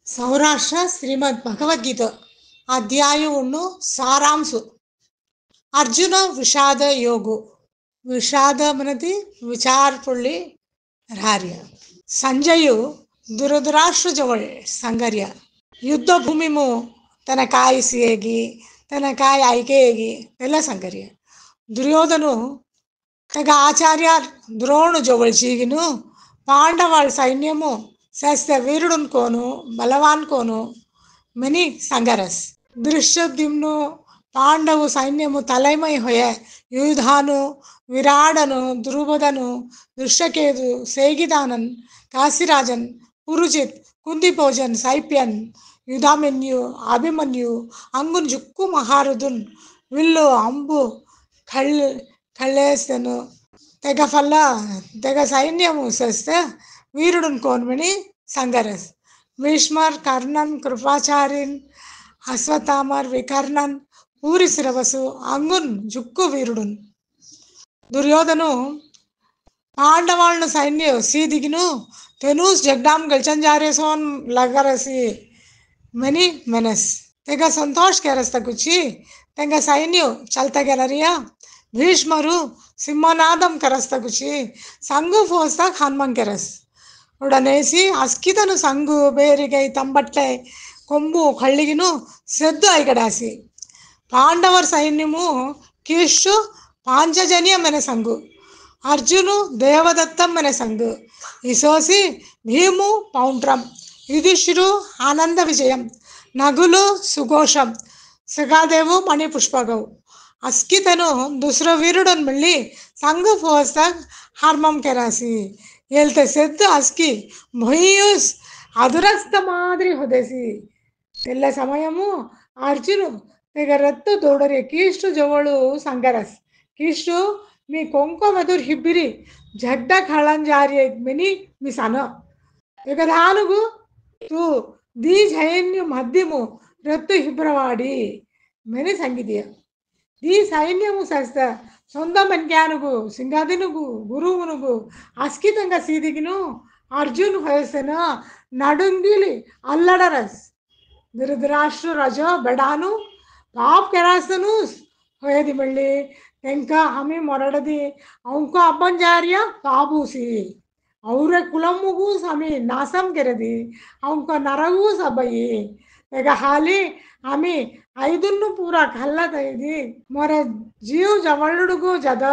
ಸೌರಾಷ್ಟ್ರ ಶ್ರೀಮದ್ ಭಗವದ್ಗೀತ ಅಧ್ಯಾಯ 1 ಸಾರಾಂಶು ಅರ್ಜುನ ವಿಷಾದ ಯೋಗು విషాద మనది విచారపుల్లి రార్య సంజయు దురదరాష్ట్ర జవळ సంగర్య ಯುದ್ಧ ಭೂಮಿಮು ತನ್ನ ಕಾಯಿಸಿಯೇಗಿ ತನ್ನ ಕಾಯಿ ಐಕೆಯೇಗಿ ಎಲ್ಲ ಸಂಗರ್ಯ ದುರ್ಯೋಧನು ತಗ ಆಚಾರ್ಯ ದ್ರೋಣು ಜವಳ್ಚೀಗಿನು పాండవాళ్ళ సైన్యము శాస్త్ర వీరుడున్ కోను బలవాన్ కోను మని సంగరస్ దృశ్యద్యుమ్ను పాండవు సైన్యము తలైమై హొయ యుధాను విరాడను ద్రుపదను దృశ్యకేతు సేగిదానన్ కాశీరాజన్ పురుజిత్ కుందిపోజన్ సైప్యన్ యుధామన్యు అభిమన్యు అంగున్ జుక్కు మహారుదున్ విల్లు అంబు కళ్ళేస్తను తెగ ఫల్ల తెగ సైన్యము చేస్తే వీరుడున్ కోన్మని సంగరస్ భీష్మర్ కర్ణన్ కృపాచార్యన్ అశ్వత్థామర్ వికర్ణన్ పూరి శిరవసు అంగున్ జుక్కు వీరుడున్ దుర్యోధను పాండవాళ్ళను సైన్య సీదిగిను తెనూస్ జగ్డాం గల్చంజారేసోన్ లగరసి మని మెనస్ తెగ సంతోష్ ಕೆರಸ್ತ ಕುಚ್ಚಿ ತೆಂಗ ಸೈನ್ಯ ಚಲ್ತಗೆಲರಿಯ ಭೀಷ್ಮರು సింహనాదం కరస్తగుచి సంగు ఫోస్తా హనుమం కెరస్ ఉడనేసి అస్కితను సంగు ಬೇರಿಗೈ ತಂಬಟ್ಲೆ ಕೊಂಬು ಕಳ್ಳಿಗಿನು ಸೆದ್ದು ಐಗಡಾಸಿ ಪಾಂಡವರ ಸೈನ್ಯము ಕಿಷ್ಟು ಪಾಂಚಜನ್ಯ ಮನೆ ಸಂಗು అర్జును దేవదత్తం అనే సంగు ఇసోసి భీము పౌండ్రం యుధిష్ఠిరు ఆనంద విజయం నగులు సుఘోషం సగాదేవు మణి పుష్పగవు అస్కితను దుసర వీరుడన్ మళ్ళీ సంగు ఫోస్తా హర్మం కెరాసి ఎల్తే సెద్దు అస్కి మొయ్యూస్ అదురస్త మాదిరి ಹೊದೆಸಿ ಎಲ್ಲ ಸಮಯము అర్జును తెగ రత్తు దోడరి కీಷ್ಟು జవಳು సంగరస్ కీಷ್ಟು మీ కొంకో మధుర్ హిబ్బిరి జడ్డ ఖళంజారి మిని మీ సన తెగ ధానుగు తూ దీ సైన్య మధ్యము రత్తు హిబ్రవాడి మెని సంగీతియ దీ సైన్యము సస్త సొంత మన్యానుగు సింగాదినుగు గురువునుగు అస్కితంగా సీదిగిను అర్జున్ ಹೊಯಸನ నడుంగిలి అల్లడరస్ ధృతరాష్ట్ర రజ బెడాను పాప్ కెరాసను ಹೊಯದಿ మళ్ళీ ఇంకా హమి మొరడది అంక అబ్బంజార్య పాబూసి ఔర కులముగు సమి నాశం కెరది అంక నరగు సబయి తెగ హాలి ఆమె ఐదుನ್ನು ಪೂರ ಕಲ್ಲ ತೈದಿ ಮೊರ ಜೀವ ಜವಳುಡುಗು ಜದ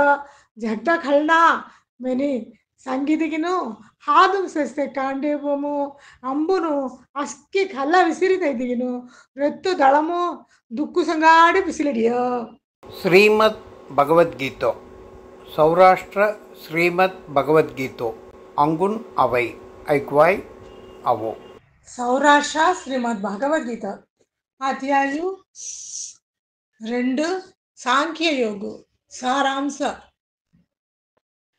ಜಗ್ಡ ಕಳ್ಳ ಮೆನಿ ಸಂಗೀತಿಗಿನು ಹಾದು ಸಸ್ತೆ ಕಾಂಡೇವము అంబును అస్కి కళ్ళ విసిరి తైదిగిను రెత్తు దళము దుక్కు సంగాడి పిసిలిడియో శ్రీమద్ భగవద్గీత సౌరాష్ట్ర శ్రీమద్ భగవద్గీత అంగున్ అవై ఐక్వాయ్ అవో సౌరాష్ట్ర శ్రీమద్ భగవద్గీత అధ్యాయు 2 సాంఖ్య యోగు సారాంశ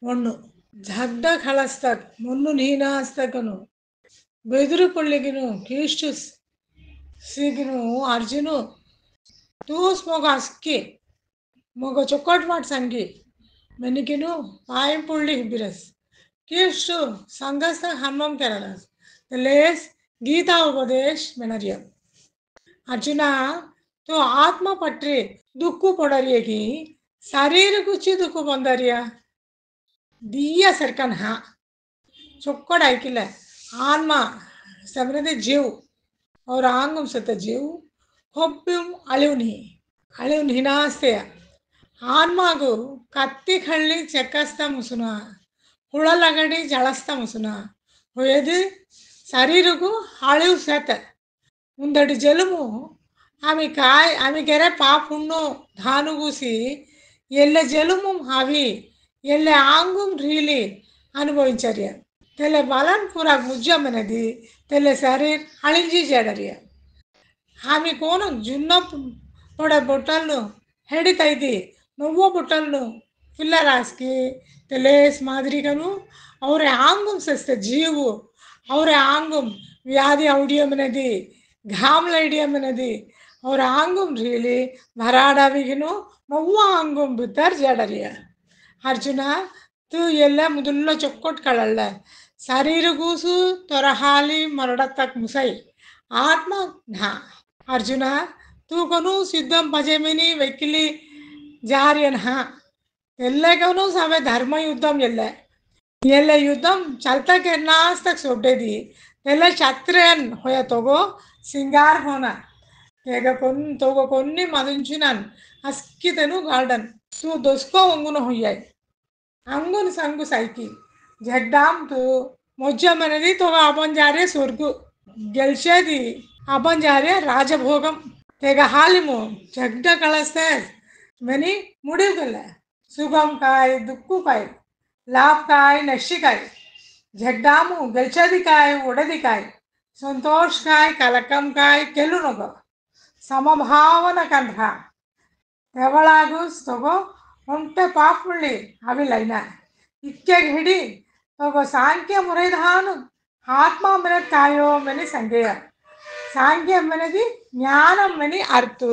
1 ಜಗ್ಡ ಖಳಸ್ತಕ್ ಮುನ್ನು ನೀನಾಸ್ತಕನು ಬೆದುರು ಪೊಳ್ಳಿಗಿನು ಕೀಷ್ಟು ಸೀಗಿನು ಅರ್ಜುನು ತೂಸ್ ಮೊಗ ಅಸ್ಕಿ ಮೊಗ ಚೊಕ್ಕಟ್ ಮಾಡ್ ಸಂಗಿ ಮೆನಿಗಿನು ಪಾಯಂ ಪುಳ್ಳಿ ಹಿಬ್ಬಿರಸ್ ಕೀಷ್ಟು ಸಂಗಸ್ತ ಹನುಮಂ ಕೆರರಸ್ ಲೇಸ್ ಗೀತಾ ಉಪದೇಶ್ ಮೆನರಿಯ अर्जुना तो आत्मा पट्री दुक्कु पड़रिएगी शरीर कुछ दुक्कु बंदरिया दिया सरकन हा चुक्कड़ आइकिले आत्मा सबने जीव और आंगम सत जीव होप्पिम अलिव नास्ते आत्मा को कत्ती खल्ली चक्कस्ता मुसुना हुड़लगड़ी जलस्ता मुसुना होयदि शरीर को अलिव सत ముందటి జలము ఆమె గెరె పాపుಣ್ಣు ధానుగూసి ఎల్ల జలము అవి ఎల్ల ఆంగుం రీలి అనుభవించర్య తెల్ల బలన్ పూరా ముజ్జమనది తెల్ల శరీర్ అళింజి జడర్య ఆమె కోను జున్న పొడ బొట్టలను ಹೆಡಿತೈದಿ నువ్వు బుట్టలను పిల్లరాస్కి తెల్లేస్ మాదిరిగను ಅವರೇ ఆంగుం సస్తే జీవు ಅವರೇ ఆంగుం వ్యాధి ఔడియమనది घाम लैडियमनदी और आंगुम रीली भराड़ा बिगिनु नव्वा आंगुम बितर जडरिया अर्जुन तू ಎಲ್ಲ ಮುದುಲ್ಲ ಚೊಕ್ಕೊಟ್ ಕಳಲ್ಲ ಶರೀರ ಗೂಸು ತೊರಹಾಲಿ ಮರಡತ್ತಕ್ ಮುಸೈ ಆತ್ಮ ಜ್ಞಾ ಅರ್ಜುನ ತೂಕನು ಸಿದ್ಧಂ ಪಜೆಮಿನಿ ವೆಕ್ಕಿಲಿ ಜಾರಿಯನ್ ಹಾ ಎಲ್ಲಗನು ಸವೆ ಧರ್ಮ ಯುದ್ಧಂ ಎಲ್ಲ युद्धम चलता के नाच तक सोडे दी तेला क्षत्रियन होया तोगो सिंगार होना तेगा तोगो कोन्नी मदुंचिनन अस्कितनु गार्डन तू दोस्को अंगुन होयाई अंगुन संगु साइकी झड्डाम तू मोज्जा मनदी तोगा अपन जा रहे स्वर्ग गेल्शेदी अपन जा रहे राजभोगम तेगा हालिमु झड्डा कलस्ते मनी मुड़िवगले सुगम काय दुक्कु काय लाभ काय नशी काय झड्डामु गलचदी काय उडदी काय संतोष काय कलकम काय केलु नग समभावना कंध तेवळागुस तगो ಒಂಟೆ ಪಾಪುಳ್ಳಿ ಅವಿಲೈನ ಇಕ್ಕೆಗೆ ಹಿಡಿ ತಗೋ ಸಾಂಖ್ಯ ಮುರೈದಾನು ಆತ್ಮ ಮನೆ ಕಾಯೋ ಮನೆ ಸಂಜಯ ಸಾಂಖ್ಯ ಮನೆದಿ ಜ್ಞಾನ ಮನೆ ಅರ್ತು